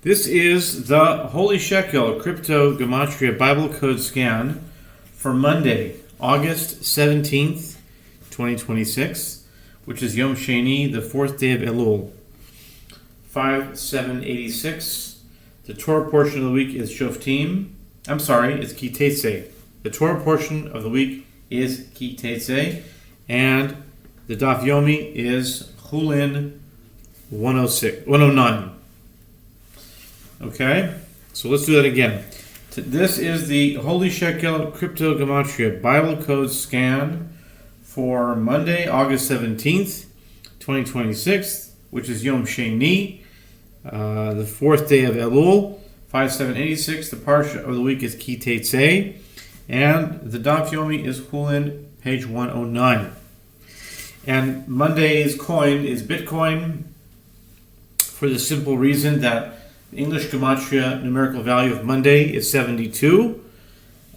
This is the Holy Shekel Crypto Gematria Bible Code Scan for Monday, August 17th, 2026, which is Yom Sheni, the fourth day of Elul. 5786. The Torah portion of the week is Shoftim. It's Ki Teitze. The Torah portion of the week is Ki Teitze. And the Daf Yomi is Chullin 109. Okay, so let's do that again. This is the Holy Shekel Crypto Gematria Bible Code Scan for Monday, August 17th, 2026, which is Yom Sheni, the fourth day of Elul, 5786. The Parshat of the week is Ki Teitze, and the Daf Yomi is Chullin, page 109. And Monday's coin is Bitcoin, for the simple reason that the English Gematria numerical value of Monday is 72,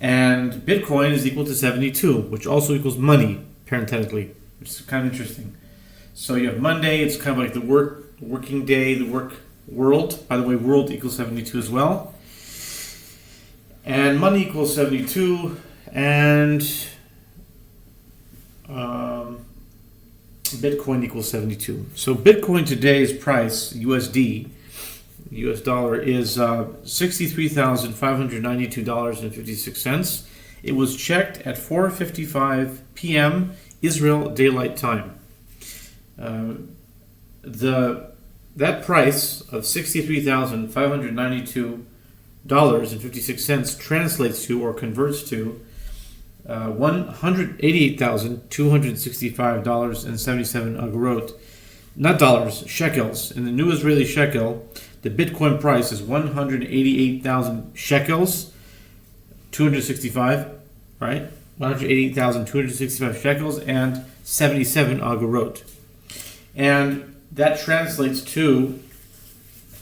and Bitcoin is equal to 72, which also equals money, parenthetically, which is kind of interesting. So you have Monday, it's kind of like the working day, the work world. By the way, world equals 72 as well. And money equals 72, and Bitcoin equals 72. So Bitcoin today's price, USD, US dollar, is $63,592.56. It was checked at 4:55 p.m. Israel Daylight Time. That price of $63,592.56 translates to, or converts to, $188,265.77 agorot. Not dollars, shekels. In the new Israeli shekel, the Bitcoin price is 188,000 shekels, 265, right? 188,265 shekels and 77 agorot. And that translates to,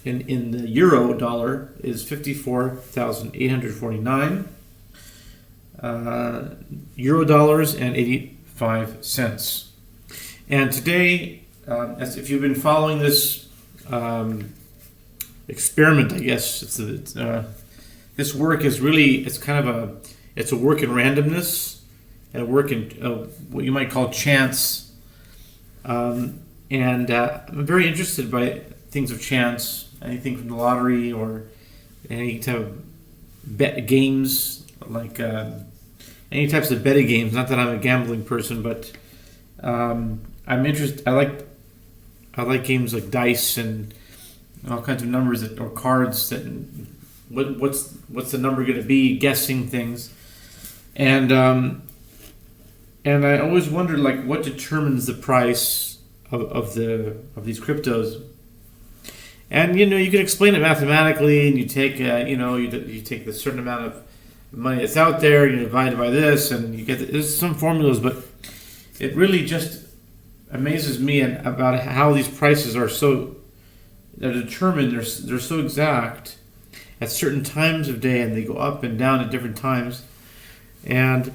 in the euro dollar, is 54,849 euro dollars and 85 cents. And today, as if you've been following this experiment, I guess this work is really, it's a work in randomness and a work in what you might call chance. And I'm very interested by things of chance, anything from the lottery or any type of bet games, like any types of betting games. Not that I'm a gambling person, but I'm interested. I like games like dice and all kinds of numbers or cards that what's the number going to be, guessing things, and I always wondered, like, what determines the price of these cryptos. And you can explain it mathematically, and you take you take the certain amount of money that's out there, you divide it by this, and you get there's some formulas, but it really just amazes me about how these prices are they're determined, they're so exact at certain times of day, and they go up and down at different times. And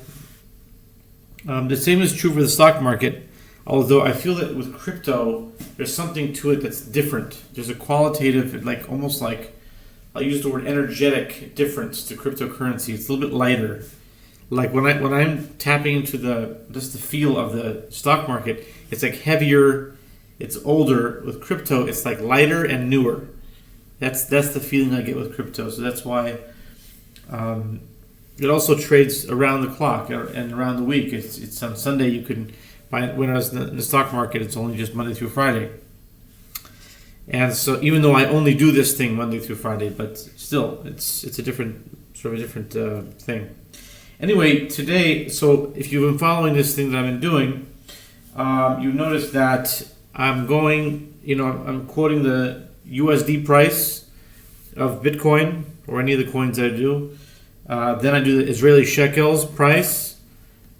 the same is true for the stock market, although I feel that with crypto, there's something to it that's different. There's a qualitative, almost like, I'll use the word energetic difference to cryptocurrency. It's a little bit lighter. Like when I'm tapping into the feel of the stock market, it's like heavier, it's older. With crypto, it's like lighter and newer. That's the feeling I get with crypto. So that's why it also trades around the clock and around the week. It's on Sunday you can buy it. When I was in the stock market, it's only just Monday through Friday. And so even though I only do this thing Monday through Friday, but still, it's a different thing. Anyway, today, so if you've been following this thing that I've been doing, you notice that I'm quoting the USD price of Bitcoin or any of the coins I do. Then I do the Israeli shekels price,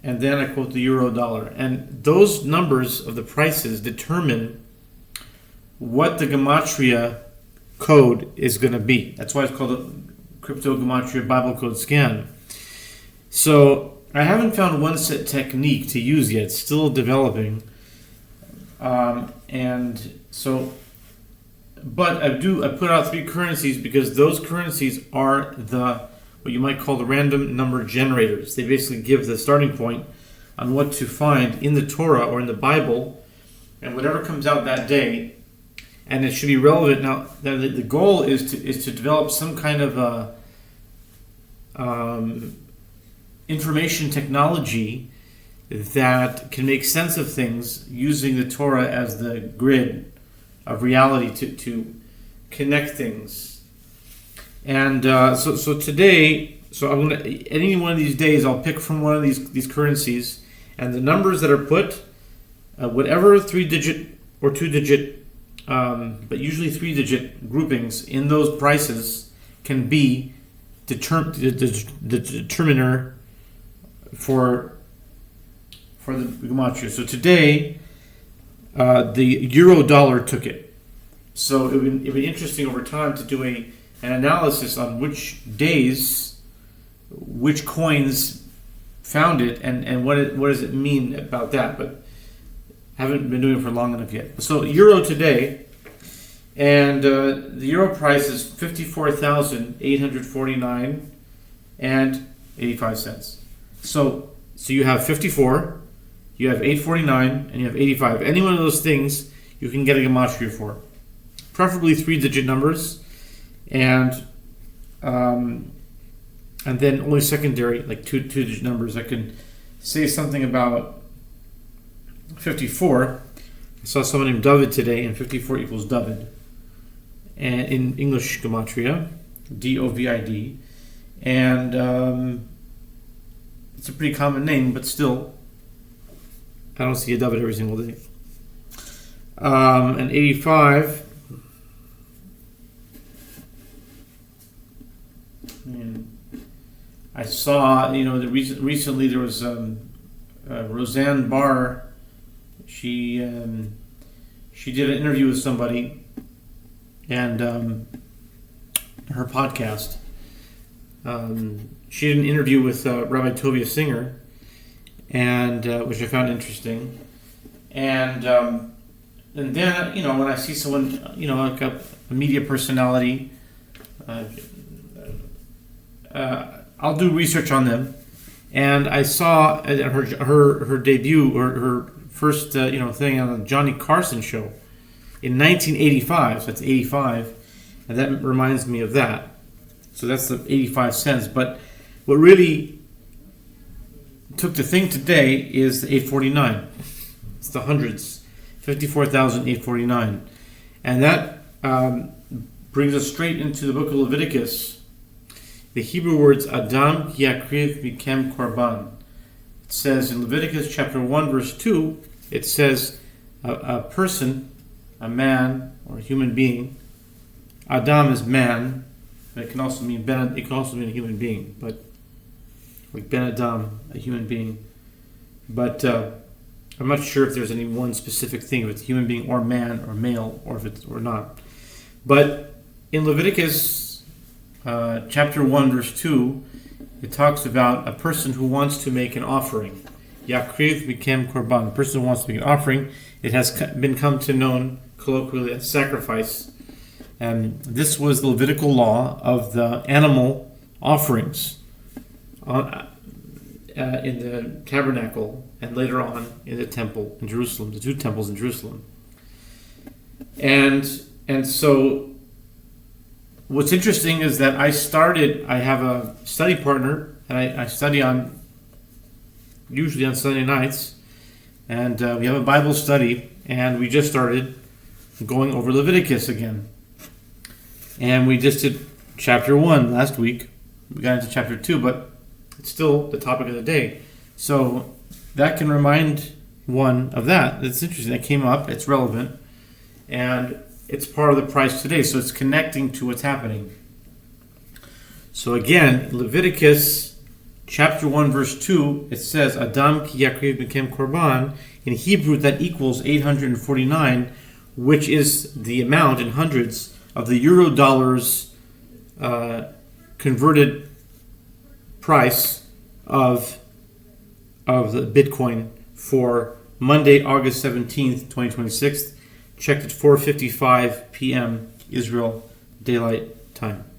and then I quote the euro dollar. And those numbers of the prices determine what the Gematria code is going to be. That's why it's called a Crypto Gematria Bible Code Scan. So I haven't found one set technique to use yet. It's still developing. And so But I put out three currencies because those currencies are what you might call the random number generators. They basically give the starting point on what to find in the Torah or in the Bible, and whatever comes out that day, and it should be relevant. Now, the goal is to develop some kind of information technology that can make sense of things using the Torah as the grid of reality to connect things. And so today, I'm gonna, any one of these days, I'll pick from one of these currencies, and the numbers that are put, whatever 3-digit or 2-digit, but usually 3-digit groupings in those prices can be the determiner for the Gematria. So today, the euro dollar took it. So it'd be interesting over time to do an analysis on which days, which coins found it, and what does it mean about that. But haven't been doing it for long enough yet. So euro today, and the euro price is 54,849 and 85 cents. So you have 54, you have 849, and you have 85. Any one of those things you can get a gematria for. Preferably 3-digit numbers, and then only secondary, like 2-digit numbers. I can say something about 54. I saw someone named David today, and 54 equals David. And in English gematria, D-O-V-I-D. And it's a pretty common name, but still, I don't see a David every single day. And 85. And I saw, recently there was Roseanne Barr. She did an interview with somebody, and her podcast. She did an interview with Rabbi Tovia Singer, and which I found interesting. And then when I see someone like a media personality, I'll do research on them. And I saw her debut or her first thing on the Johnny Carson show in 1985. So that's 85, and that reminds me of that. So that's the 85 cents. But what really took the thing today is the 849. It's the hundreds, 54,849, and that brings us straight into the book of Leviticus. The Hebrew words Adam yakriv mikem korban. It says in Leviticus chapter 1 verse 2, it says a person, a man or a human being. Adam is man. It can also mean a human being, but like Ben Adam, a human being. But I'm not sure if there's any one specific thing, if it's human being or man or male, or if it's or not. But in Leviticus chapter 1 verse 2, it talks about a person who wants to make an offering. Yakriv mikem korban. A person who wants to make an offering. It has been come to known colloquially as sacrifice. And this was the Levitical law of the animal offerings in the tabernacle, and later on in the temple in Jerusalem, the two temples in Jerusalem. And so what's interesting is that I have a study partner, and I study usually on Sunday nights, and we have a Bible study, and we just started going over Leviticus again. And we just did chapter 1 last week. We got into chapter 2, but it's still the topic of the day. So that can remind one of that. It's interesting. That came up. It's relevant. And it's part of the price today. So it's connecting to what's happening. So again, Leviticus chapter 1 verse 2, it says, Adam ki yakriv mikem korban. In Hebrew, that equals 849, which is the amount in hundreds of the euro dollars converted price of the Bitcoin for Monday, August 17th, 2026, checked at 4:55 p.m. Israel Daylight Time.